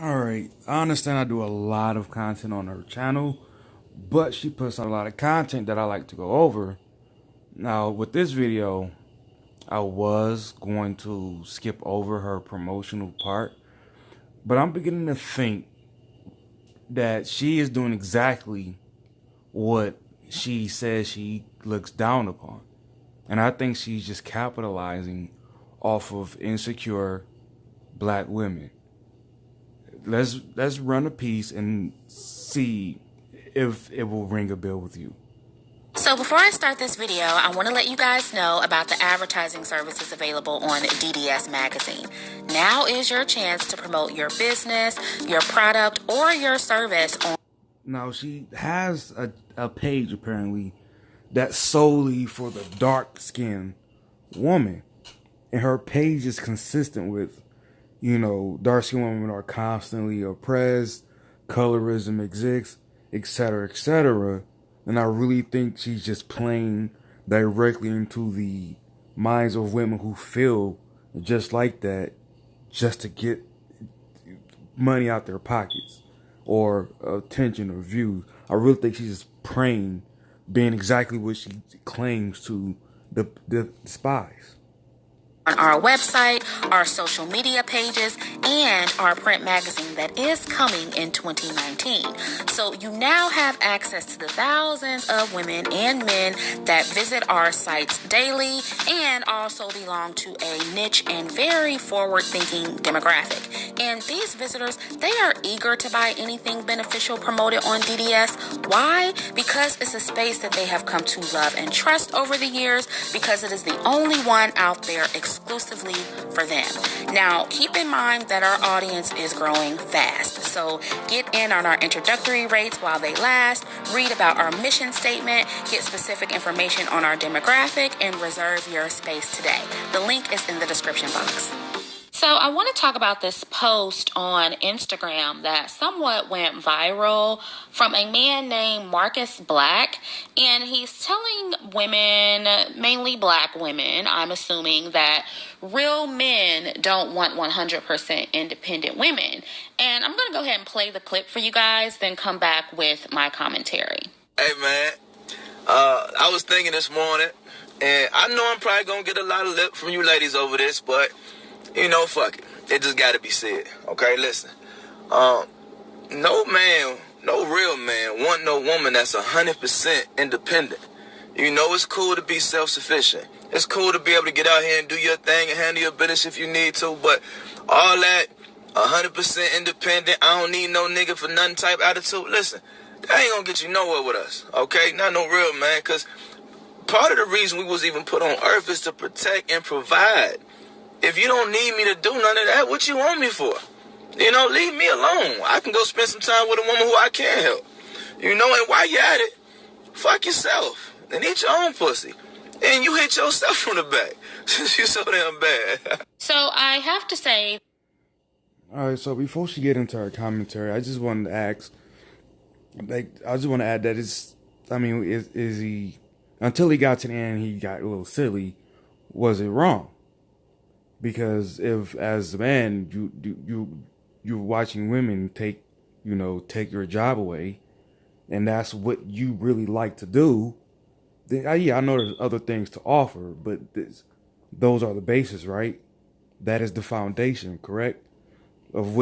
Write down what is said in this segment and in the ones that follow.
Alright, I understand I do a lot of content on her channel, but she puts out a lot of content that I like to go over. Now, with this video, I was going to skip over her promotional part, but I'm beginning to think that she is doing exactly what she says she looks down upon. And I think she's just capitalizing off of insecure black women. Let's run a piece and see if it will ring a bell with you. So before I start this video, I want to let you guys know about the advertising services available on DDS Magazine. Now is your chance to promote your business, your product, or your service on. Now, she has a page apparently that's solely for the dark skinned woman. And her page is consistent with, dark skinned women are constantly oppressed, colorism exists, etc., etc. And I really think she's just playing directly into the minds of women who feel just like that, just to get money out their pockets or attention or views. I really think she's just praying, being exactly what she claims to the spies. On our website, our social media pages, and our print magazine that is coming in 2019. So you now have access to the thousands of women and men that visit our sites daily and also belong to a niche and very forward-thinking demographic. And these visitors, they are eager to buy anything beneficial promoted on DDS. Why? Because it's a space that they have come to love and trust over the years, because it is the only one out there exclusively for them. Now, keep in mind that our audience is growing fast. So get in on our introductory rates while they last, read about our mission statement, get specific information on our demographic, and reserve your space today. The link is in the description box. So I want to talk about this post on Instagram that somewhat went viral from a man named Marcus Black. And he's telling women, mainly black women, I'm assuming, that real men don't want 100% independent women. And I'm going to go ahead and play the clip for you guys, then come back with my commentary. Hey, man, I was thinking this morning, and I know I'm probably going to get a lot of lip from you ladies over this, but fuck it. It just gotta be said. Okay, listen. No man, no real man want no woman that's 100% independent. It's cool to be self-sufficient. It's cool to be able to get out here and do your thing and handle your business if you need to, but all that 100% independent, I don't need no nigga for nothing type attitude, listen, that ain't gonna get you nowhere with us, okay? Not no real man, because part of the reason we was even put on earth is to protect and provide. If you don't need me to do none of that, what you want me for? Leave me alone. I can go spend some time with a woman who I can help. And while you're at it, fuck yourself and eat your own pussy. And you hit yourself from the back since you so damn bad. So I have to say... All right, so before she get into her commentary, I just wanted to ask, I just want to add that is he, until he got to the end, he got a little silly. Was it wrong? Because if, as a man, you're watching women take your job away, and that's what you really like to do, then I know there's other things to offer, but those are the basis, right? That is the foundation, correct? Of how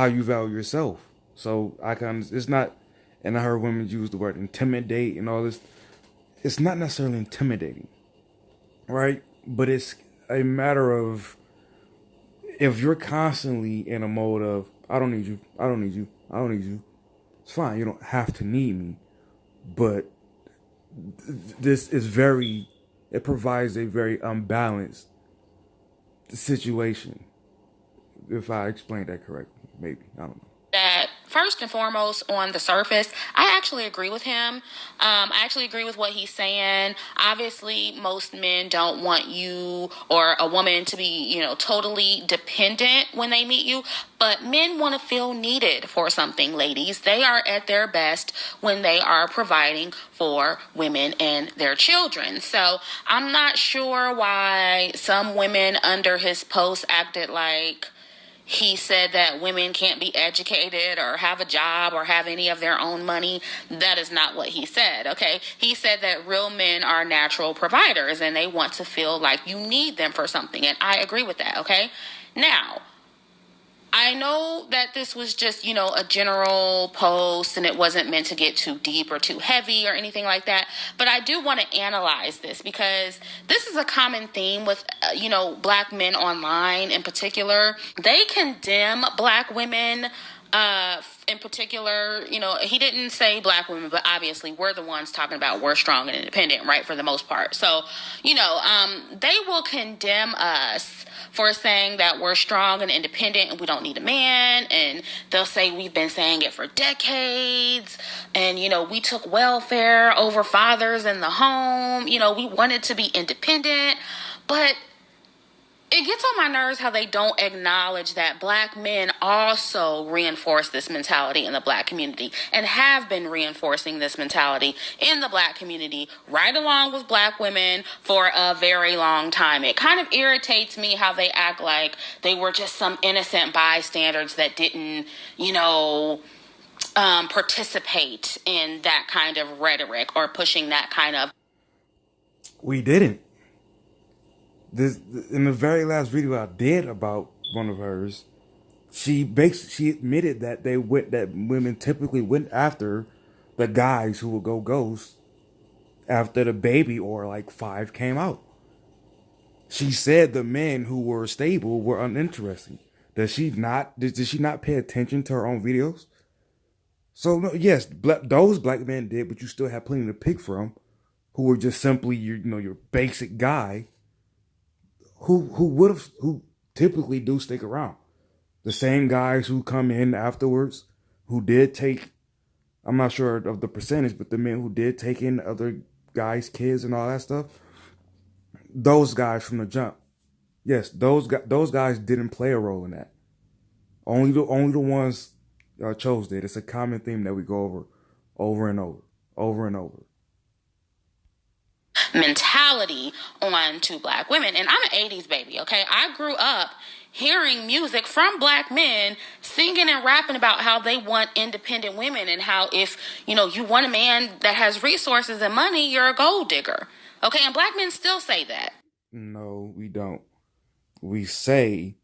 you value yourself. So it's not, and I heard women use the word intimidate and all this. It's not necessarily intimidating, right? But it's a matter of, if you're constantly in a mode of, I don't need you, I don't need you, I don't need you, it's fine, you don't have to need me. But it provides a very unbalanced situation. If I explained that correctly, maybe, I don't know. That first and foremost, on the surface, I actually agree with him. I actually agree with what he's saying. Obviously, most men don't want you or a woman to be, totally dependent when they meet you. But men want to feel needed for something, ladies. They are at their best when they are providing for women and their children. So I'm not sure why some women under his post acted like he said that women can't be educated or have a job or have any of their own money. That is not what he said, okay? He said that real men are natural providers and they want to feel like you need them for something. And I agree with that, okay? Now, I know that this was just, a general post and it wasn't meant to get too deep or too heavy or anything like that. But I do want to analyze this because this is a common theme with, black men online in particular. They condemn black women in particular. He didn't say black women, but obviously we're the ones talking about we're strong and independent, right, for the most part. So, they will condemn us for saying that we're strong and independent and we don't need a man. And they'll say we've been saying it for decades. And, we took welfare over fathers in the home. We wanted to be independent. But it gets on my nerves how they don't acknowledge that black men also reinforce this mentality in the black community and have been reinforcing this mentality in the black community right along with black women for a very long time. It kind of irritates me how they act like they were just some innocent bystanders that didn't, participate in that kind of rhetoric or pushing that kind of... We didn't. In the very last video I did about one of hers, she admitted that women typically went after the guys who would go ghost after the baby or like 5 came out. She said the men who were stable were uninteresting. Did she not pay attention to her own videos? So yes, those black men did, but you still have plenty to pick from, who were just simply your basic guy. Who typically do stick around. The same guys who come in afterwards, who did take, I'm not sure of the percentage, but the men who did take in other guys' kids and all that stuff, those guys from the jump. Yes, those guys didn't play a role in that. Only the ones chose did. It's a common theme that we go over and over. Mentality on to black women. And I'm an 80s baby, okay? I grew up hearing music from black men singing and rapping about how they want independent women and how if, you want a man that has resources and money, you're a gold digger. Okay, and black men still say that. No, we don't. We say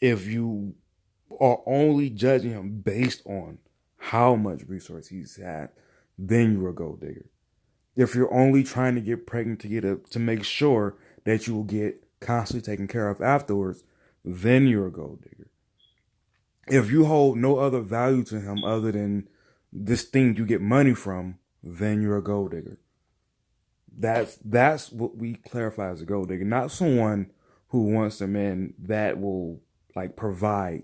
if you are only judging him based on how much resource he's had, then you're a gold digger. If you're only trying to get pregnant to make sure that you will get constantly taken care of afterwards, then you're a gold digger. If you hold no other value to him other than this thing you get money from, then you're a gold digger. That's what we clarify as a gold digger, not someone who wants a man that will provide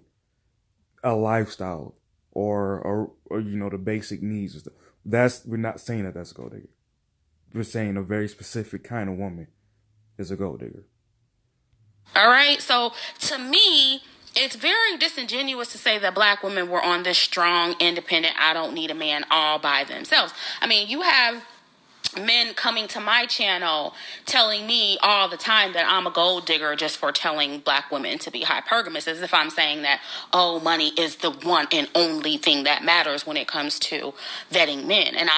a lifestyle or the basic needs and stuff. We're not saying that that's a gold digger. We're saying a very specific kind of woman is a gold digger. All right. So to me, it's very disingenuous to say that black women were on this strong, independent, I don't need a man all by themselves. I mean, you have men coming to my channel telling me all the time that I'm a gold digger just for telling black women to be hypergamous, as if I'm saying that, money is the one and only thing that matters when it comes to vetting men. And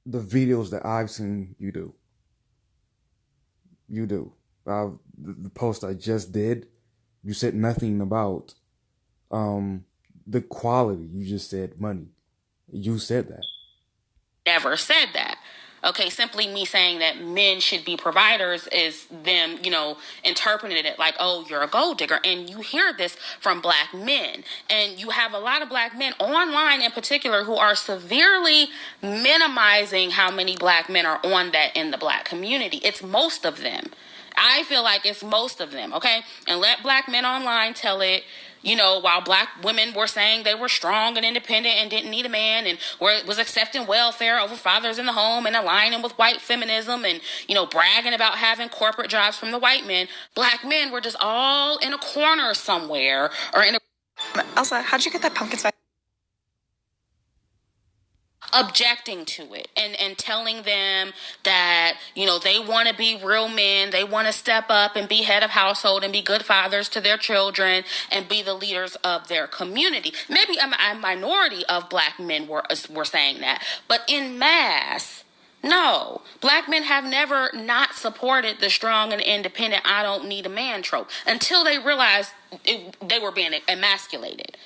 the videos that I've seen, you do. The post I just did, you said nothing about the quality. You just said money. You said that. Never said that. Okay, simply me saying that men should be providers is them, interpreting it like, oh, you're a gold digger. And you hear this from black men. And you have a lot of black men online in particular who are severely minimizing how many black men are on that in the black community. It's most of them. I feel like it's most of them, okay? And let black men online tell it, while black women were saying they were strong and independent and didn't need a man and was accepting welfare over fathers in the home and aligning with white feminism and, bragging about having corporate jobs from the white men. Black men were just all in a corner somewhere or in a... Elsa, how'd you get that pumpkin spice? objecting to it and telling them that, they want to be real men, they want to step up and be head of household and be good fathers to their children and be the leaders of their community. Maybe a minority of black men were saying that, but in mass, no. Black men have never not supported the strong and independent "I don't need a man" trope until they realized they were being emasculated.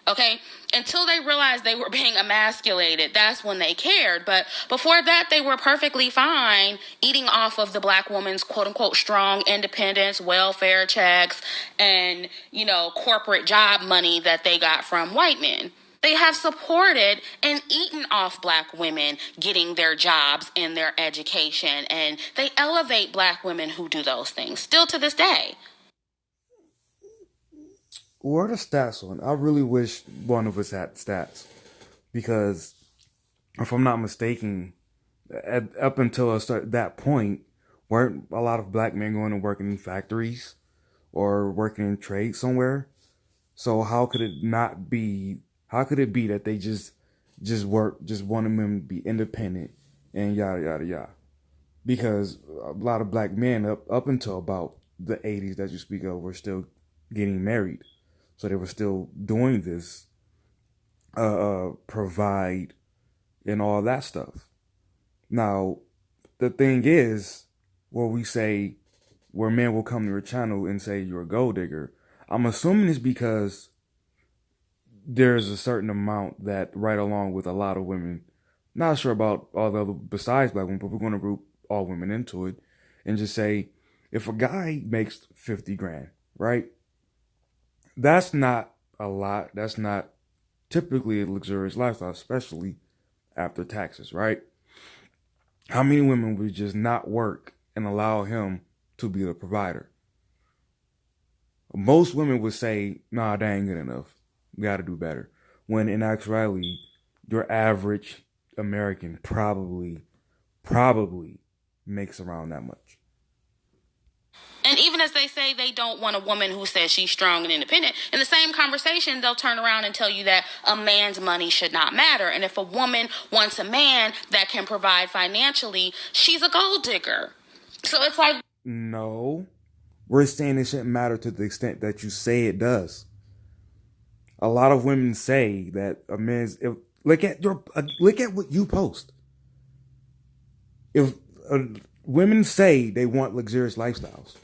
Okay? Until they realized they were being emasculated, that's when they cared. But before that, they were perfectly fine eating off of the black woman's quote-unquote strong independence, welfare checks, and, corporate job money that they got from white men. They have supported and eaten off black women getting their jobs and their education, and they elevate black women who do those things, still to this day. Where are the stats on? I really wish one of us had stats, because if I'm not mistaken, up until that point, weren't a lot of black men going to work in factories or working in trade somewhere? So how could it be that they just wanted them to be independent and yada yada yada? Because a lot of black men up until about the 80s that you speak of were still getting married. So they were still doing this, provide, and all that stuff. Now, the thing is, where men will come to your channel and say you're a gold digger, I'm assuming it's because there's a certain amount that right along with a lot of women, not sure about all the other besides black women, but we're going to group all women into it and just say, if a guy makes 50 grand, right? That's not a lot. That's not typically a luxurious lifestyle, especially after taxes, right? How many women would just not work and allow him to be the provider? Most women would say, nah, that ain't good enough. We got to do better. When in actuality, your average American probably makes around that much. And even as they say they don't want a woman who says she's strong and independent, in the same conversation, they'll turn around and tell you that a man's money should not matter. And if a woman wants a man that can provide financially, she's a gold digger. So it's like... No. We're saying it shouldn't matter to the extent that you say it does. A lot of women say that a man's... look at what you post. If women say they want luxurious lifestyles,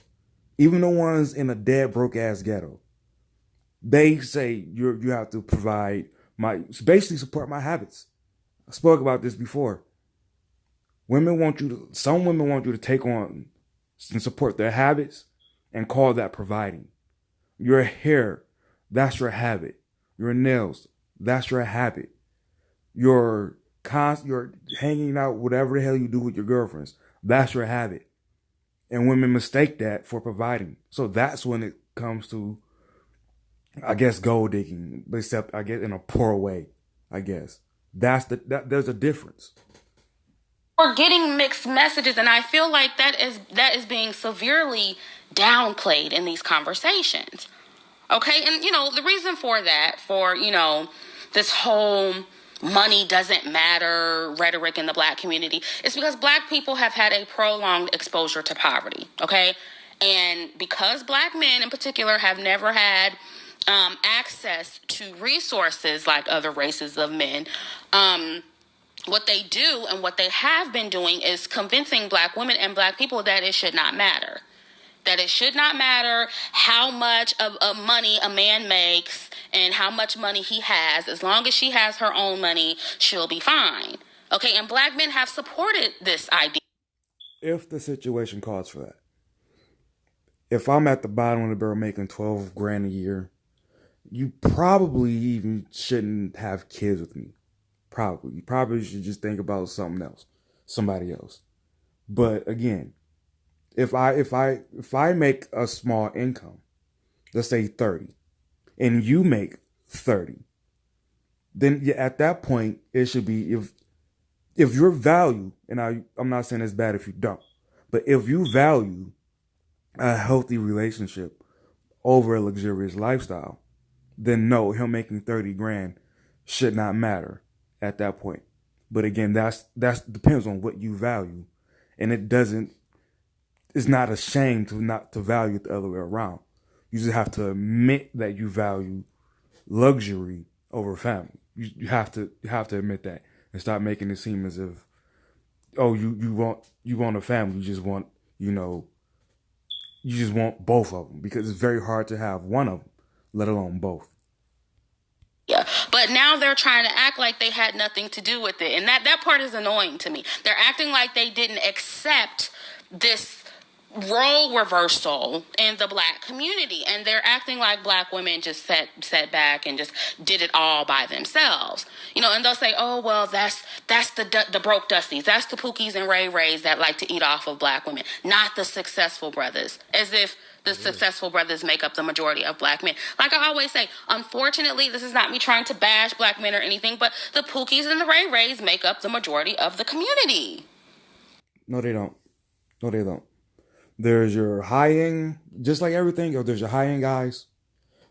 even the ones in a dead broke ass ghetto, they say you have to provide basically support my habits. I spoke about this before. Some women want you to take on and support their habits and call that providing. Your hair, that's your habit. Your nails, that's your habit. Your hanging out, whatever the hell you do with your girlfriends, that's your habit. And women mistake that for providing. So that's when it comes to, I guess, gold digging, except I guess in a poor way, I guess. There's a difference. We're getting mixed messages, and I feel like that is being severely downplayed in these conversations. Okay? And, the reason for that, this whole money doesn't matter rhetoric in the black community, is because black people have had a prolonged exposure to poverty. Okay? And because black men in particular have never had access to resources like other races of men, what they do and what they have been doing is convincing black women and black people that it should not matter. That it should not matter how much of money a man makes and how much money he has. As long as she has her own money, she'll be fine. Okay, and black men have supported this idea. If the situation calls for that. If I'm at the bottom of the barrel making 12 grand a year, you probably even shouldn't have kids with me. Probably. You probably should just think about something else. Somebody else. But again, if I make a small income, let's say 30, and you make 30, then at that point it should be, if your value, and I'm not saying it's bad if you don't, but if you value a healthy relationship over a luxurious lifestyle, then no, him making 30 grand should not matter at that point. But again, that's depends on what you value, and it's not a shame to not to value it the other way around. You just have to admit that you value luxury over family. You have to admit that and stop making it seem as if, oh, you want a family. You just want both of them, because it's very hard to have one of them, let alone both. Yeah, but now they're trying to act like they had nothing to do with it, and that part is annoying to me. They're acting like they didn't accept this role reversal in the black community, and they're acting like black women just sat back and just did it all by themselves. And they'll say, oh well, that's the broke dusties, that's the Pookies and Ray Rays that like to eat off of black women, not the successful brothers, as if the successful brothers make up the majority of black men. Like I always say, unfortunately, this is not me trying to bash black men or anything, but the Pookies and the Ray Rays make up the majority of the community. No, they don't. No, they don't. There's your high end, just like everything. There's your high end guys.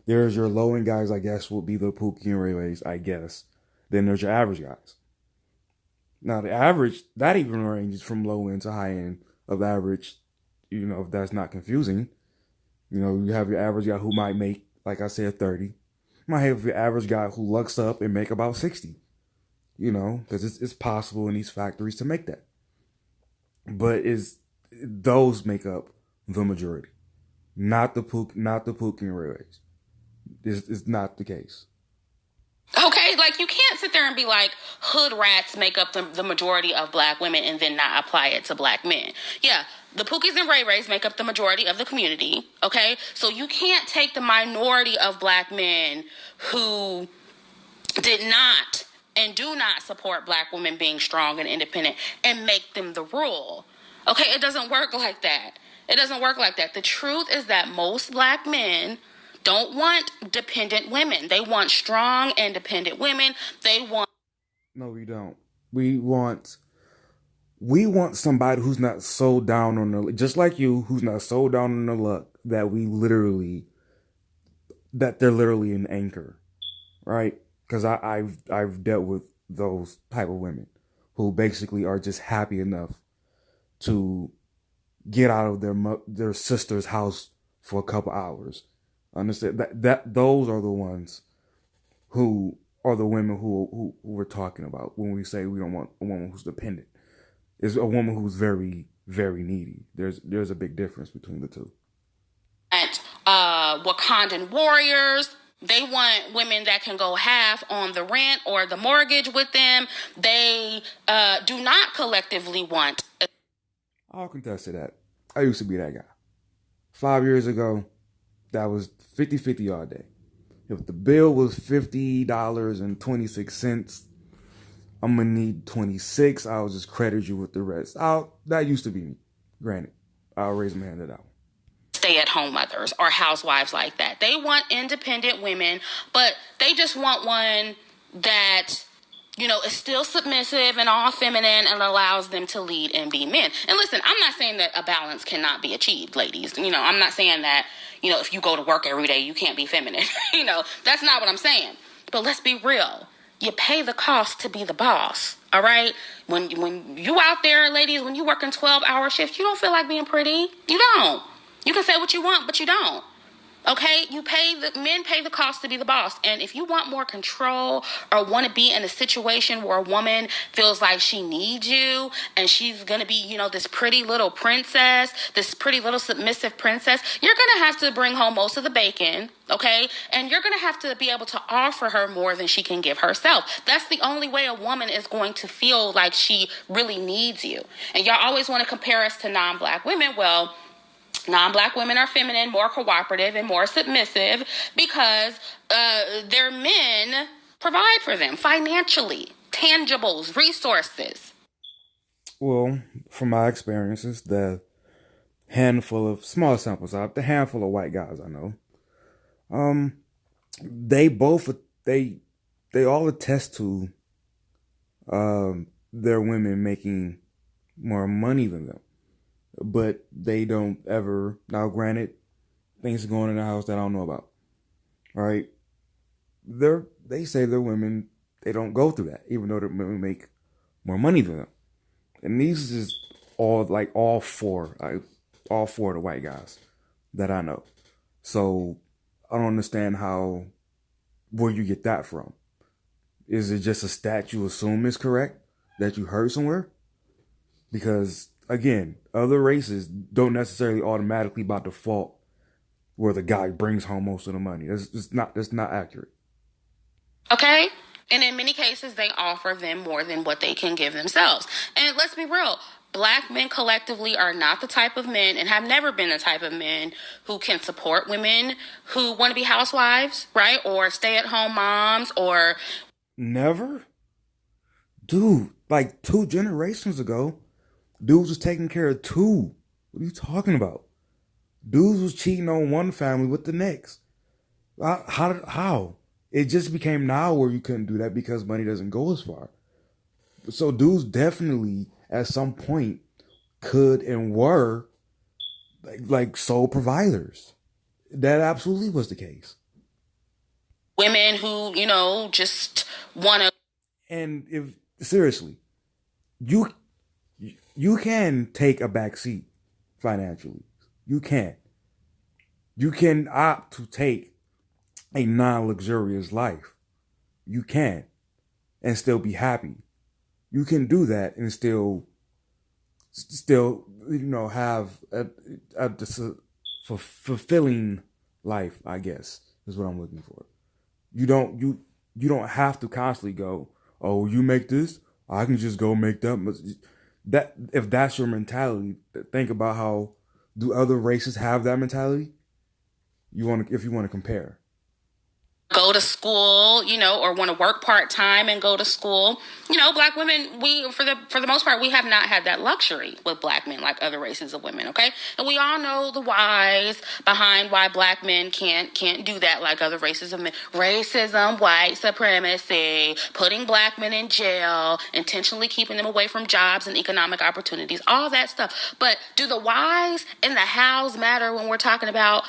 There's your low end guys, I guess, would be the Pookie and Ray Rays, I guess. Then there's your average guys. Now, the average, that even ranges from low end to high end of average, if that's not confusing. You have your average guy who might make, like I said, 30. You might have your average guy who lucks up and make about 60. Because it's possible in these factories to make that. But those make up the majority, not the Pookie and Ray Rays. It's not the case. Okay, like you can't sit there and be like, hood rats make up the majority of black women and then not apply it to black men. Yeah, the Pookies and Ray Rays make up the majority of the community, okay? So you can't take the minority of black men who did not and do not support black women being strong and independent and make them the rule. Okay, it doesn't work like that. It doesn't work like that. The truth is that most black men don't want dependent women. They want strong, independent women. No, we don't. We want somebody who's not so down on the, just like you, who's not so down on the luck that they're literally an anchor, right? Because I've dealt with those type of women who basically are just happy enough to get out of their sister's house for a couple hours. Understand that those are the ones who are the women who we're talking about when we say we don't want a woman who's dependent. It's a woman who's very, very needy. There's a big difference between the two. Wakandan warriors. They want women that can go half on the rent or the mortgage with them. They do not collectively want. I'll contest to that. I used to be that guy. 5 years ago, that was 50-50 all day. If the bill was $50.26, I'm going to need 26. I'll just credit you with the rest. That used to be me. Granted, I'll raise my hand to that one. Stay-at-home mothers or housewives like that. They want independent women, but they just want one that, is still submissive and all feminine and allows them to lead and be men. And listen, I'm not saying that a balance cannot be achieved, ladies. I'm not saying that, if you go to work every day, you can't be feminine. That's not what I'm saying. But let's be real. You pay the cost to be the boss, all right? When you out there, ladies, when you work in 12-hour shifts, you don't feel like being pretty. You don't. You can say what you want, but you don't. Okay, men pay the cost to be the boss. And if you want more control or want to be in a situation where a woman feels like she needs you and she's going to be, this pretty little princess, this pretty little submissive princess, you're going to have to bring home most of the bacon, okay? And you're going to have to be able to offer her more than she can give herself. That's the only way a woman is going to feel like she really needs you. And y'all always want to compare us to non-black women. Well, non-black women are feminine, more cooperative, and more submissive because their men provide for them financially, tangibles, resources. Well, from my experiences, the handful of small samples, the handful of white guys I know, they all attest to their women making more money than them. But they don't ever, now granted, things are going on in the house that I don't know about, right? They say their women, they don't go through that, even though their women make more money than them. And these is all four of the white guys that I know. So I don't understand where you get that from. Is it just a stat you assume is correct that you heard somewhere? Because again, other races don't necessarily automatically by default where the guy brings home most of the money. That's not accurate. Okay? And in many cases, they offer them more than what they can give themselves. And let's be real. Black men collectively are not the type of men and have never been the type of men who can support women who want to be housewives, right? Or stay-at-home moms or... Never? Dude, like 2 generations ago, dudes was taking care of 2. What are you talking about? Dudes was cheating on one family with the next. How? It just became now where you couldn't do that because money doesn't go as far. So dudes definitely at some point could and were like sole providers. That absolutely was the case. Women who, just want to... And if seriously, you can take a back seat financially. You can. You can opt to take a non-luxurious life. You can. And still be happy. You can do that and still have a fulfilling life, I guess, is what I'm looking for. You don't have to constantly go, oh, you make this, I can just go make that. If that's your mentality, think about how do other races have that mentality? If you want to compare. Go to school, or want to work part-time and go to school. Black women, we, for the most part, we have not had that luxury with black men like other races of women, okay? And we all know the whys behind why black men can't do that like other races of men. Racism, white supremacy, putting black men in jail, intentionally keeping them away from jobs and economic opportunities, all that stuff. But do the whys and the hows matter when we're talking about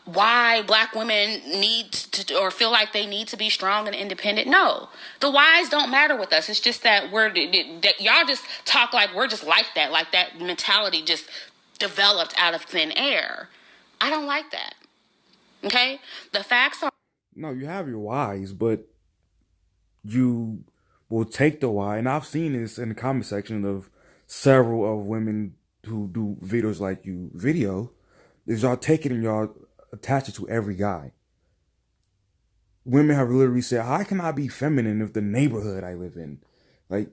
why black women need to or feel like they need to be strong and independent? No, the whys don't matter with us. It's just that y'all just talk like we're just like that mentality just developed out of thin air. I don't like that. Okay, the facts are... No, you have your whys, but you will take the why, and I've seen this in the comment section of several of women who do videos like you is y'all take it and y'all attach it to every guy. Women have literally said, how can I be feminine if the neighborhood I live in? Like,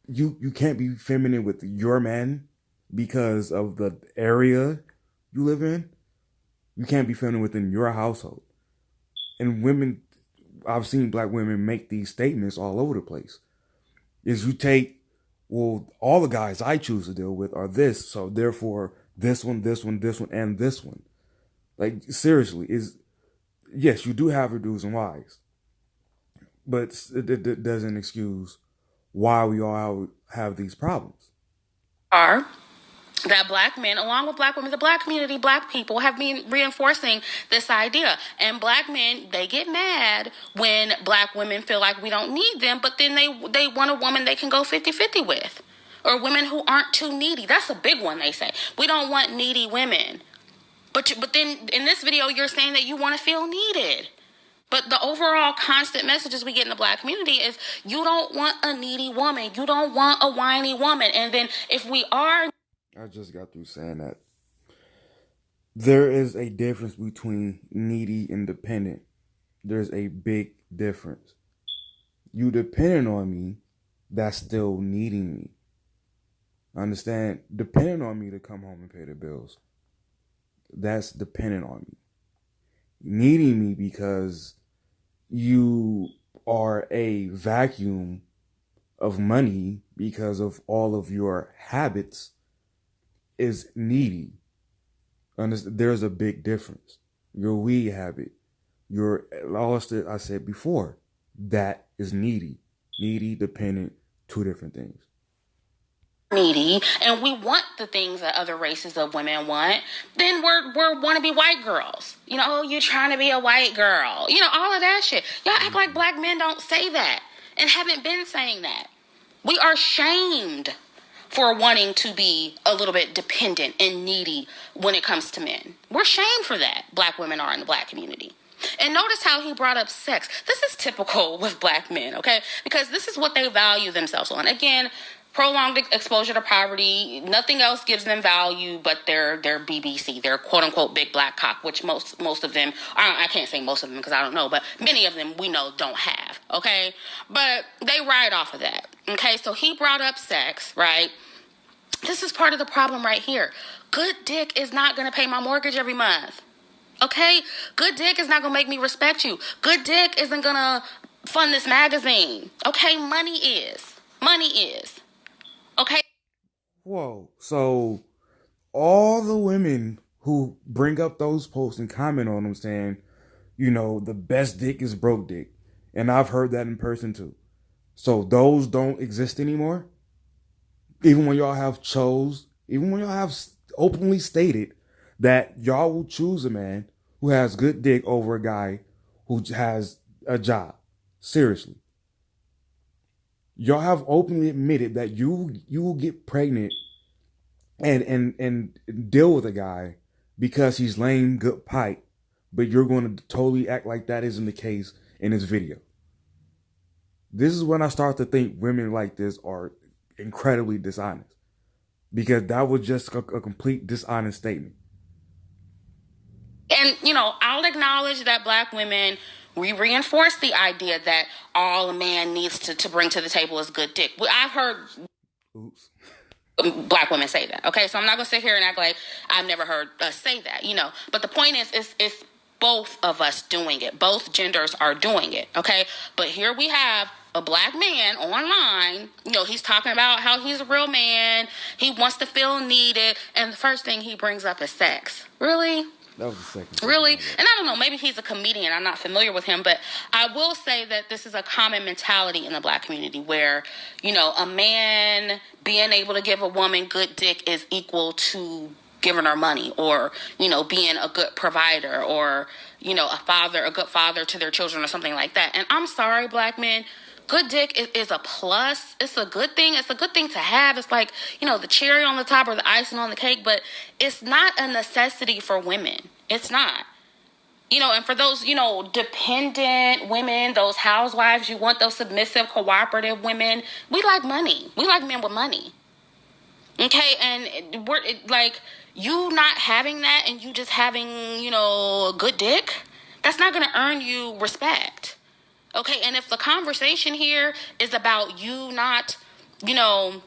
you can't be feminine with your man because of the area you live in. You can't be feminine within your household. And women, I've seen black women make these statements all over the place. Is you take, well, all the guys I choose to deal with are this, so therefore this one, and this one. Like, seriously, yes, you do have your do's and whys. But it doesn't excuse why we all have these problems. Are that black men, along with black women, the black community, black people have been reinforcing this idea. And black men, they get mad when black women feel like we don't need them, but then they want a woman they can go 50-50 with. Or women who aren't too needy. That's a big one, they say. We don't want needy women. But then in this video, you're saying that you want to feel needed. But the overall constant messages we get in the black community is you don't want a needy woman. You don't want a whiny woman. And then if we are... I just got through saying that. There is a difference between needy and dependent. There's a big difference. You depending on me, that's still needing me. Understand? Depending on me to come home and pay the bills. That's dependent on me. Needing me because you are a vacuum of money because of all of your habits is needy. There's a big difference. Your weed habit, all I said before, that is needy. Needy, dependent, 2 different things. Needy, and we want the things that other races of women want, then we're want to be white girls. Oh, you're trying to be a white girl. All of that shit. Y'all act like black men don't say that and haven't been saying that. We are shamed for wanting to be a little bit dependent and needy when it comes to men. We're shamed for that. Black women are in the black community. And notice how he brought up sex. This is typical with black men, okay? Because this is what they value themselves on. Again, prolonged exposure to poverty. Nothing else gives them value but their BBC, their quote unquote big black cock, which most of them, I can't say most of them because I don't know, but many of them we know don't have, okay? But they ride off of that, okay? So he brought up sex, right? This is part of the problem right here. Good dick is not going to pay my mortgage every month. Okay? Good dick is not going to make me respect you. Good dick isn't going to fund this magazine. Okay? Money is. Money is. Okay? Whoa. So all the women who bring up those posts and comment on them saying, you know, the best dick is broke dick. And I've heard that in person too. So those don't exist anymore? Even when y'all have openly stated that y'all will choose a man who has good dick over a guy who has a job. Seriously. Y'all have openly admitted that you will get pregnant and deal with a guy because he's lame, good pipe, but you're going to totally act like that isn't the case in this video. This is when I start to think women like this are incredibly dishonest, because that was just a complete dishonest statement. And, you know, I'll acknowledge that black women, we reinforce the idea that all a man needs to bring to the table is good dick. I've heard black women say that. Okay, so I'm not going to sit here and act like I've never heard us say that, you know. But the point is, it's both of us doing it. Both genders are doing it, okay? But here we have a black man online, you know, he's talking about how he's a real man. He wants to feel needed. And the first thing he brings up is sex. Really? That was the second. Really? And I don't know, maybe he's a comedian. I'm not familiar with him, but I will say that this is a common mentality in the black community where, you know, a man being able to give a woman good dick is equal to giving her money, or, you know, being a good provider, or, you know, a good father to their children or something like that. And I'm sorry, black men, good dick is a plus. It's a good thing. It's a good thing to have. It's like, you know, the cherry on the top or the icing on the cake, but it's not a necessity for women. It's not. You know, and for those, you know, dependent women, those housewives, you want those submissive, cooperative women, we like money. We like men with money. Okay, and we're like, you not having that and you just having, you know, a good dick, that's not going to earn you respect. Okay, and if the conversation here is about you not, you know,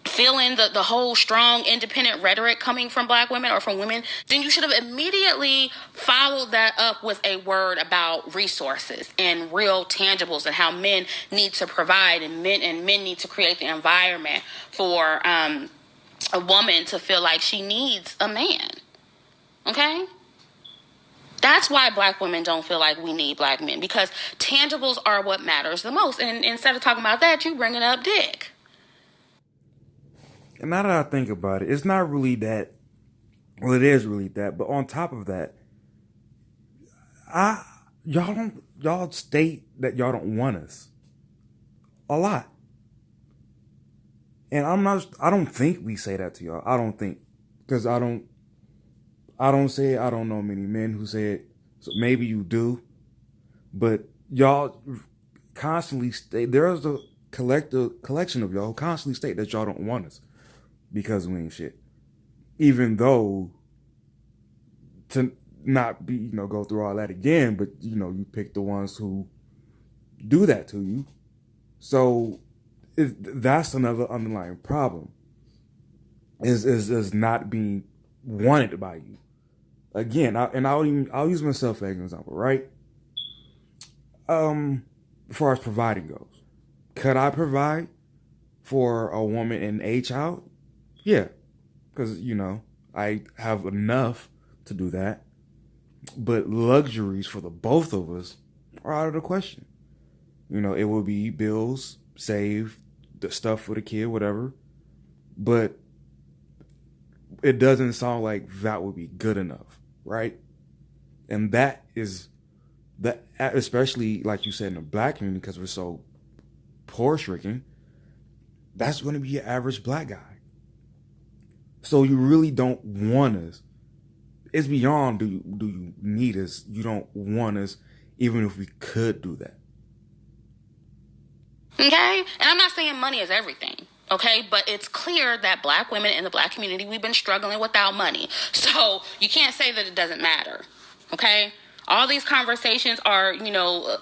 feeling the whole strong, independent rhetoric coming from black women or from women, then you should have immediately followed that up with a word about resources and real tangibles and how men need to provide and men need to create the environment for a woman to feel like she needs a man. Okay? That's why black women don't feel like we need black men, because tangibles are what matters the most. And instead of talking about that, you bringing up dick. And now that I think about it, it's not really that. Well, it is really that. But on top of that, y'all state that y'all don't want us a lot. And I don't think we say that to y'all. I don't think, because I don't say it. I don't know many men who say it. So maybe you do, but y'all constantly state, there's a collection of y'all who constantly state that y'all don't want us because we ain't shit. Even though, to not be, you know, go through all that again, but, you know, you pick the ones who do that to you. So that's another underlying problem, is not being wanted by you. Again, I'll use myself as an example, right? As far as providing goes, could I provide for a woman and a child? Yeah, because, you know, I have enough to do that. But luxuries for the both of us are out of the question. You know, it will be bills, save, the stuff for the kid, whatever. But it doesn't sound like that would be good enough, right? And that is, that, especially like you said in the black community, because we're so poor stricken, that's going to be your average black guy. So you really don't want us. It's beyond do you need us. You don't want us, even if we could do that. Okay? And I'm not saying money is everything. Okay? But it's clear that black women in the black community, we've been struggling without money. So you can't say that it doesn't matter. Okay? All these conversations are,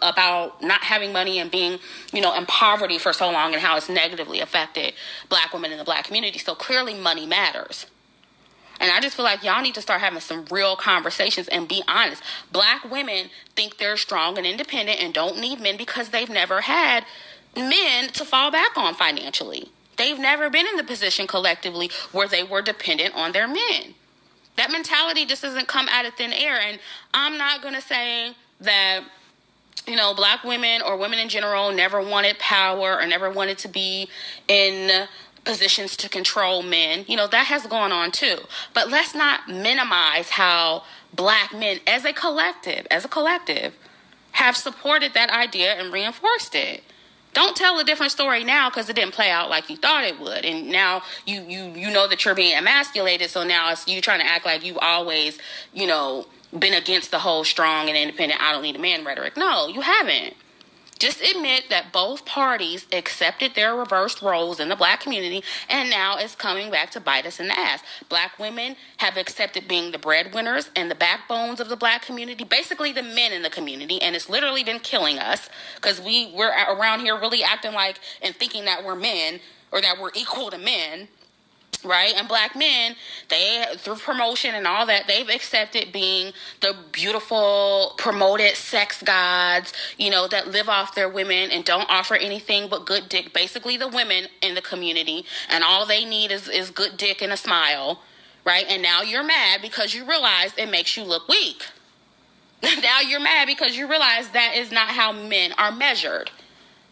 about not having money and being, in poverty for so long and how it's negatively affected black women in the black community. So clearly money matters. And I just feel like y'all need to start having some real conversations and be honest. Black women think they're strong and independent and don't need men because they've never had men to fall back on financially. They've never been in the position collectively where they were dependent on their men. That mentality just doesn't come out of thin air. And I'm not going to say that, black women or women in general never wanted power or never wanted to be in positions to control men. That has gone on too. But let's not minimize how black men as a collective have supported that idea and reinforced it. Don't tell a different story now because it didn't play out like you thought it would. And now you know that you're being emasculated. So now it's you trying to act like you've always, been against the whole strong and independent, I don't need a man rhetoric. No, you haven't. Just admit that both parties accepted their reversed roles in the black community, and now it's coming back to bite us in the ass. Black women have accepted being the breadwinners and the backbones of the black community, basically the men in the community, and it's literally been killing us because we're around here really acting like and thinking that we're men or that we're equal to men. Right? And black men, they, through promotion and all that, they've accepted being the beautiful, promoted sex gods, that live off their women and don't offer anything but good dick. Basically, the women in the community, and all they need is good dick and a smile, right? And now you're mad because you realize it makes you look weak. Now you're mad because you realize that is not how men are measured.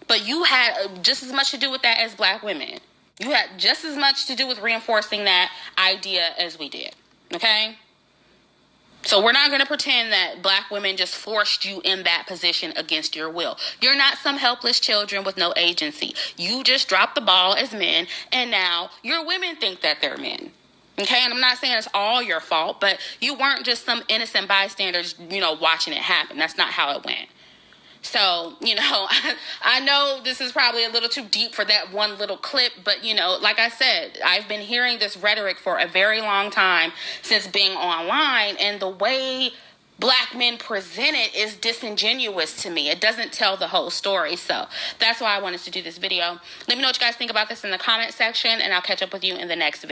But you had just as much to do with that as black women. You had just as much to do with reinforcing that idea as we did, okay? So we're not going to pretend that black women just forced you in that position against your will. You're not some helpless children with no agency. You just dropped the ball as men, and now your women think that they're men. Okay, and I'm not saying it's all your fault, but you weren't just some innocent bystanders, watching it happen. That's not how it went. So, I know this is probably a little too deep for that one little clip, but, like I said, I've been hearing this rhetoric for a very long time since being online, and the way black men present it is disingenuous to me. It doesn't tell the whole story, so that's why I wanted to do this video. Let me know what you guys think about this in the comment section, and I'll catch up with you in the next video.